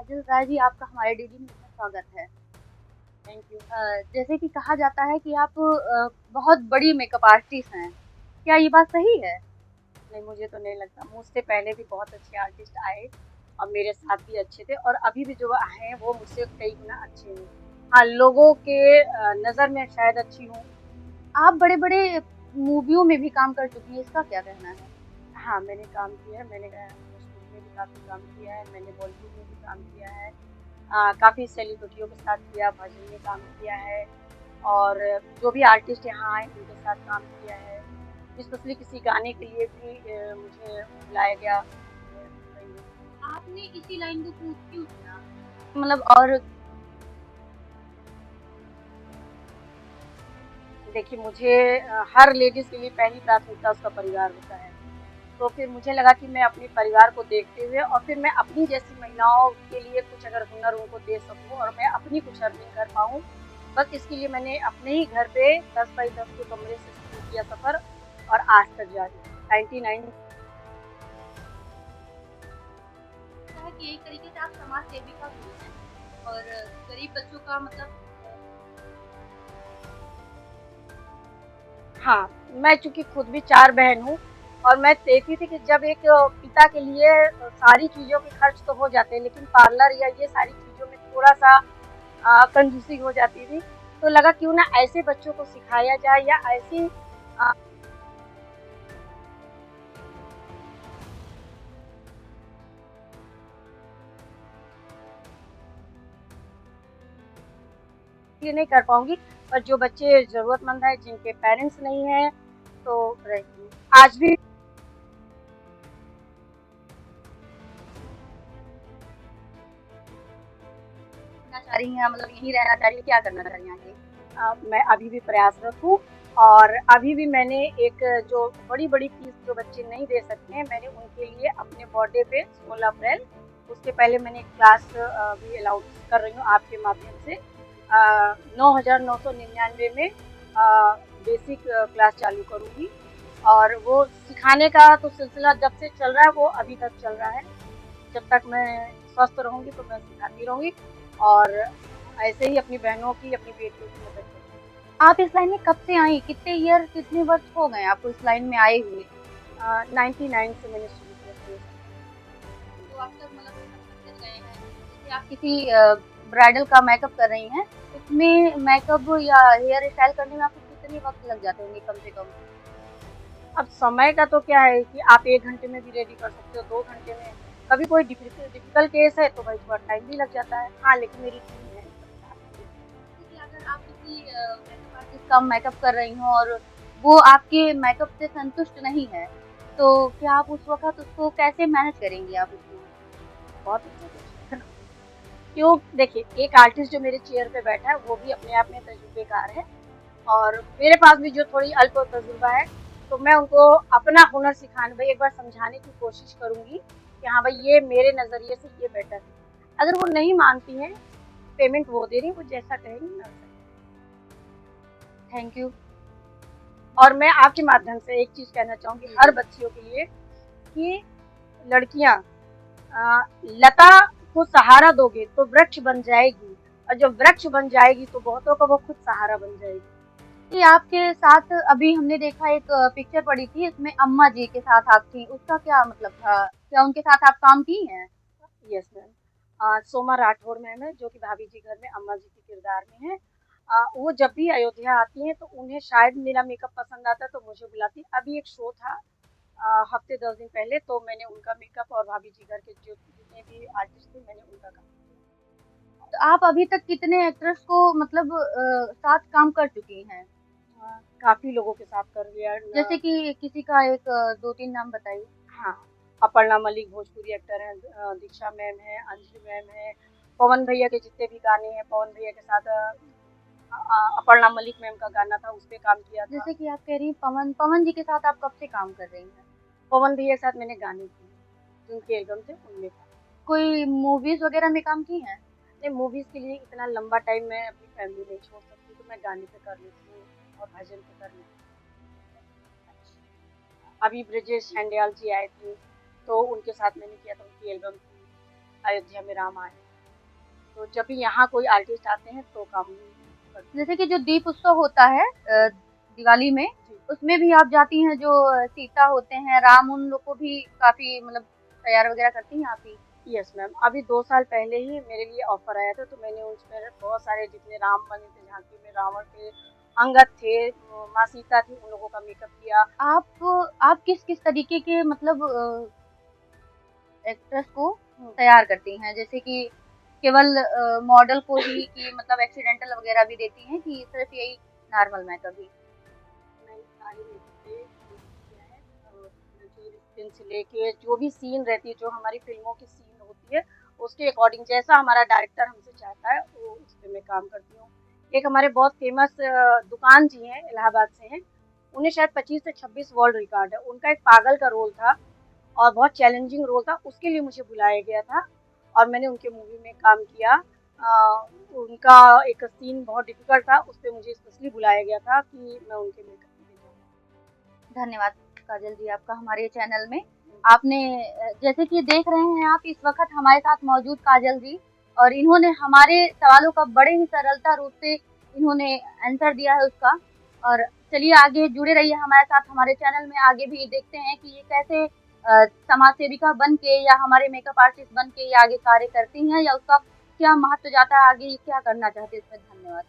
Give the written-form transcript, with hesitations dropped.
काजल राय जी, आपका हमारे DD news में स्वागत है। Thank you. जैसे कि कहा जाता है कि आप बहुत बड़ी मेकअप आर्टिस्ट हैं। क्या ये बात सही है? नहीं, मुझे तो नहीं लगता। मुझसे पहले भी बहुत अच्छे आर्टिस्ट आए और मेरे साथ भी अच्छे थे और अभी भी जो आए हैं वो मुझसे कई गुना अच्छे हैं। हाँ, लोगों के नज़र में शायद अच्छी हूँ। आप बड़े-बड़े मूवियों में भी काम कर चुकी हैं, इसका क्या कहना है? हाँ, मैंने काम किया है। मैंने भोजपुरी में भी काफ़ी काम किया है, मैंने बॉलीवुड में भी काम किया है। काफ़ी सेलिब्रिटियों के साथ किया, भजन में काम किया है और जो भी आर्टिस्ट यहाँ आए उनके साथ काम किया है। स्पेशली किसी गाने के लिए भी मुझे बुलाया गया, मैं गई हूँ। आपने इसी लाइन को क्यों चुना? मतलब और देखिए, मुझे हर लेडीज़ के लिए पहली प्राथमिकता उसका परिवार होता है। तो फिर मुझे लगा कि मैं अपने परिवार को देखते हुए और फिर मैं अपनी जैसी महिलाओं के लिए कुछ अगर हुनर उनको दे सकूँ और मैं अपनी कुछ अर्निंग कर पाऊँ, बस इसके लिए मैंने अपने ही घर पे 10 बाई 10 के कमरे से शुरू किया सफ़र और आज तक जारी है। 99 है कि एक तरीके से आप समाज सेविका भी हैं और गरीब बच्चों का मतलब हाँ, मैं चूँकि खुद भी 4 बहन हूँ और मैं देखती थी कि जब एक पिता के लिए सारी चीज़ों के खर्च तो हो जाते हैं, लेकिन पार्लर या ये सारी चीज़ों में थोड़ा-सा कंजूसी हो जाती थी। तो लगा क्यों ना ऐसे बच्चों को सिखाया जाए या ऐसी ये नहीं कर पाऊँगी, पर जो बच्चे ज़रूरतमंद हैं, जिनके पेरेंट्स नहीं हैं, तो रहेंगी। आज भी करना चाह रही हैं, मतलब यहीं रहना चाह रही हैं, क्या करना चाह रही हैं आगे? मैं अभी भी प्रयासरत हूँ और अभी भी मैंने एक जो बड़ी-बड़ी फीस जो बच्चे नहीं दे सकते हैं, मैंने उनके लिए अपने बर्थडे पे 16 अप्रैल, उसके पहले मैंने क्लास भी अलाउंस कर रही हूँ आपके माध्यम से। 9,999 में बेसिक क्लास चालू करूँगी और वो सिखाने का तो सिलसिला जब से चल रहा है, वो अभी तक चल रहा है। जब तक मैं स्वस्थ रहूँगी तो मैं सिखाती रहूँगी और ऐसे ही अपनी बहनों की, अपनी बेटियों की मदद करूँगी। आप इस लाइन में कब से आई? कितने वर्ष हो गए आपको इस लाइन में आए हुए? 99 से मैंने शुरू किया था। तो अब तक मतलब कितना सक्सेस गए हैं? जैसे आप किसी ब्राइडल का मेकअप कर रही हैं, इसमें मेकअप या हेयर स्टाइल करने में आपको कितने वक़्त लग जाते होंगे कम से कम? अब समय का तो क्या है कि आप 1 घंटे में भी रेडी कर सकते हो, 2 घंटे में। कभी कोई डिफ़िकल्ट केस है तो भाई थोड़ा टाइम भी लग जाता है। हाँ, लेकिन मेरी टीम है सबके साथ में। जैसे कि अगर आप किसी मेकअप आर्टिस्ट का मेकअप कर रही हों और वो आपके मेकअप से संतुष्ट नहीं है, तो क्या आप उस वक़्त उसको कैसे मैनेज करेंगी आप उसको? बहुत अच्छा क्वेश्चन है। क्यों देखिए, एक आर्टिस्ट जो मेरे चेयर पे बैठा है, वो भी अपने आप में तजुर्बेकार है और मेरे पास भी जो थोड़ी अल्प तजुर्बा है, तो मैं उनको अपना हुनर सिखाने भाई एक बार समझाने की कोशिश करूँगी कि हाँ भाई ये मेरे नज़रिए से ये बेटर है। अगर वो नहीं मानती हैं, पेमेंट वो दे रही हैं, वो जैसा कहेंगी मैं वैसा थैंक यू। और मैं आपके माध्यम से एक चीज़ कहना चाहूँगी जी, हर जी। बच्चियों के लिए कि लड़कियाँ लता को सहारा दोगे तो वृक्ष बन जाएगी और जब वृक्ष बन जाएगी तो बहुतों का वो खुद सहारा बन जाएगी। जी, आपके साथ अभी हमने देखा एक पिक्चर पड़ी थी, इसमें अम्मा जी के साथ आप थीं, उसका क्या मतलब था? क्या उनके साथ आप काम की हैं? Yes ma'am. Soma Rathore ma'am है जो कि भाभी जी घर में अम्मा जी के किरदार में है। वो जब भी अयोध्या आती हैं तो उन्हें शायद मेरा मेकअप पसंद आता है तो मुझे बुलाती हैं। अभी एक शो था हफ्ते 10 दिन पहले तो मैंने उनका मेकअप और भाभी जी घर के जो जितने भी आर्टिस्ट थे मैंने उनका काम किया। तो आप अभी तक कितने एक्टर्स को मतलब साथ काम कर चुकी हैं? काफ़ी लोगों के साथ कर लिया जैसे न, कि किसी का एक 2-3 नाम बताइए। हाँ, अपर्णा मलिक भोजपुरी एक्टर हैं, दीक्षा मैम हैं, अंजलि मैम हैं, पवन भैया के जितने भी गाने हैं, पवन भैया के साथ अपर्णा मलिक मैम का गाना था, उस पे काम किया था। जैसे कि आप कह रही हैं पवन पवन जी के साथ आप कब से काम कर रही हैं? पवन भैया के साथ मैंने गाने किए, जो उनके एल्बम थे, उनमें था। कोई मूवीज़ वगैरह में काम की हैं? नहीं, मूवीज़ के लिए इतना लंबा टाइम मैं अपनी फैमिली नहीं छोड़ सकती, तो मैं गाने पे कर लेती हूँ और भजन पे कर लेती हूँ। अभी ब्रजेश नंडियाल जी आए थे, तो उनके साथ मैंने किया था, उनकी एल्बम थी, अयोध्या में राम आए। तो जब भी यहाँ कोई आर्टिस्ट आते हैं तो काम करती हूँ। जैसे कि जो दीप उत्सव होता है दिवाली में, जी। उसमें भी आप जाती हैं, जो सीता होते हैं, राम, उन लोग को भी काफ़ी मतलब तैयार वगैरह करती हैं आप ही? यस मैम, अभी 2 साल पहले ही मेरे लिए ऑफ़र आया था, तो मैंने उसमें बहुत सारे जितने राम बने थे, झांकी में रावण थे, अंगद थे, माँ सीता थी, उन लोगों का मेकअप किया। आप किस-किस तरीके के मतलब एक्ट्रेस को हुँ, तैयार करती हैं? जैसे कि केवल मॉडल को ही कि मतलब एक्सीडेंटल वगैरह भी देती हैं कि सिर्फ़ यही नॉर्मल मेकअप ही? मैंने सारे मेकअप पे किया है, जो स्किन से लेके जो भी सीन रहती है, जो हमारी फ़िल्मों की सीन होती है, उसके अकॉर्डिंग जैसा हमारा डायरेक्टर हमसे चाहता है, वो उस पे मैं काम करती हूँ। एक हमारे बहुत फ़ेमस दुकान जी हैं, इलाहाबाद से हैं, उन्हें शायद 25 से 26 वर्ल्ड रिकॉर्ड है। उनका एक पागल का रोल था और बहुत चैलेंजिंग रोल था, उसके लिए मुझे बुलाया गया था और मैंने उनके मूवी में काम किया। उनका एक सीन बहुत डिफ़िकल्ट था, उस पे मुझे स्पेशली बुलाया गया था कि मैं उनके मेकअप के लिए जाऊँ। धन्यवाद काजल जी आपका हमारे चैनल में। आपने जैसे कि देख रहे हैं आप इस वक़्त हमारे साथ मौजूद काजल जी, और इन्होंने हमारे सवालों का बड़े ही सरलता रूप से इन्होंने आंसर दिया है उसका। और चलिए आगे जुड़े रहिए हमारे साथ हमारे चैनल में, आगे भी देखते हैं कि ये कैसे समाज सेविका बन के या हमारे मेकअप आर्टिस्ट बन के ये आगे कार्य करती हैं, या उसका क्या महत्व जाता है, आगे ये क्या करना चाहती है। इसमें धन्यवाद।